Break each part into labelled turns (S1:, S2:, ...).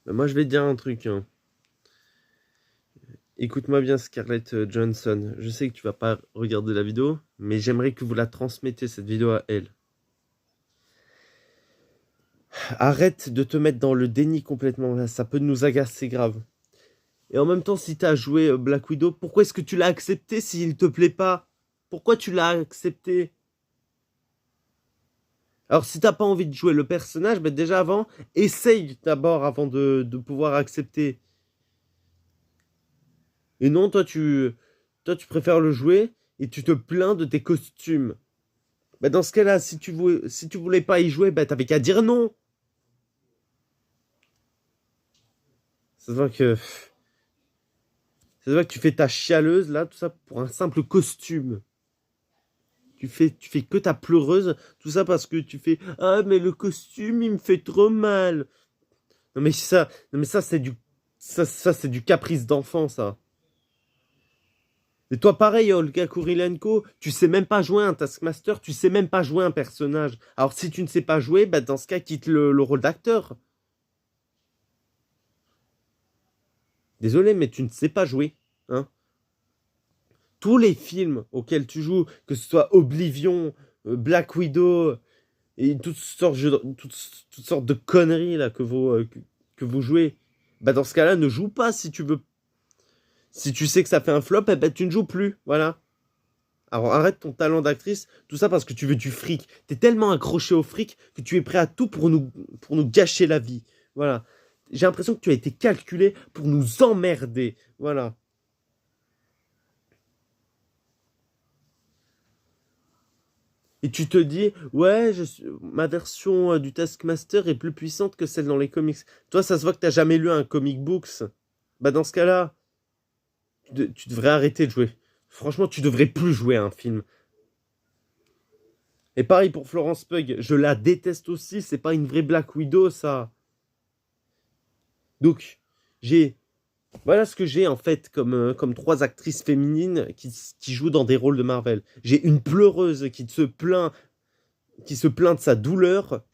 S1: Bah, moi, je vais te dire un truc, hein. Écoute-moi bien, Scarlett Johansson. Je sais que tu vas pas regarder la vidéo, mais j'aimerais que vous la transmettez, cette vidéo, à elle. Arrête de te mettre dans le déni complètement, là. Ça peut nous agacer grave. Et en même temps, si t'as joué Black Widow, pourquoi est-ce que tu l'as accepté s'il te plaît pas? Pourquoi tu l'as accepté? Alors, si t'as pas envie de jouer le personnage, bah déjà avant, essaye d'abord avant de pouvoir accepter. Et non, toi, tu préfères le jouer et tu te plains de tes costumes. Bah dans ce cas-là, si tu voulais pas y jouer, bah t'avais qu'à dire non. Ça se voit que, ça se voit que tu fais ta chialeuse là, tout ça pour un simple costume. Tu fais que ta pleureuse, tout ça parce que tu fais ah mais le costume il me fait trop mal. Non mais ça ça c'est du caprice d'enfant ça. Et toi, pareil, Olga Kurilenko, tu sais même pas jouer un Taskmaster, tu sais même pas jouer un personnage. Alors, si tu ne sais pas jouer, bah, dans ce cas, quitte le rôle d'acteur. Désolé, mais tu ne sais pas jouer. Hein. Tous les films auxquels tu joues, que ce soit Oblivion, Black Widow, et toutes sortes de conneries là, que vous jouez, bah, dans ce cas-là, ne joue pas si tu veux. Si tu sais que ça fait un flop, eh ben, tu ne joues plus. Voilà. Alors arrête ton talent d'actrice, tout ça parce que tu veux du fric. T'es tellement accroché au fric que tu es prêt à tout pour nous gâcher la vie. Voilà. J'ai l'impression que tu as été calculé pour nous emmerder. Voilà. Et tu te dis, ouais, ma version du Taskmaster est plus puissante que celle dans les comics. Toi, ça se voit que t'as jamais lu un comic books. Bah dans ce cas-là, tu devrais arrêter de jouer. Franchement, tu devrais plus jouer à un film. Et pareil pour Florence Pugh, je la déteste aussi, c'est pas une vraie Black Widow ça. Donc, j'ai voilà ce que j'ai en fait comme trois actrices féminines qui jouent dans des rôles de Marvel. J'ai une pleureuse qui se plaint de sa douleur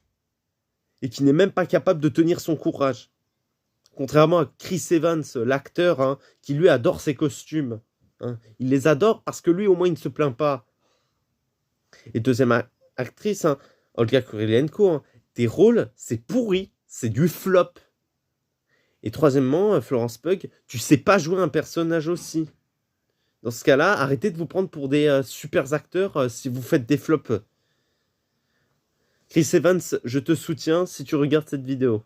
S1: et qui n'est même pas capable de tenir son courage. Contrairement à Chris Evans, l'acteur, hein, qui lui adore ses costumes. Hein. Il les adore parce que lui au moins il ne se plaint pas. Et deuxième actrice, hein, Olga Kurylenko, hein, tes rôles c'est pourri, c'est du flop. Et troisièmement, Florence Pugh, tu sais pas jouer un personnage aussi. Dans ce cas-là, arrêtez de vous prendre pour des super acteurs si vous faites des flops. Chris Evans, je te soutiens si tu regardes cette vidéo.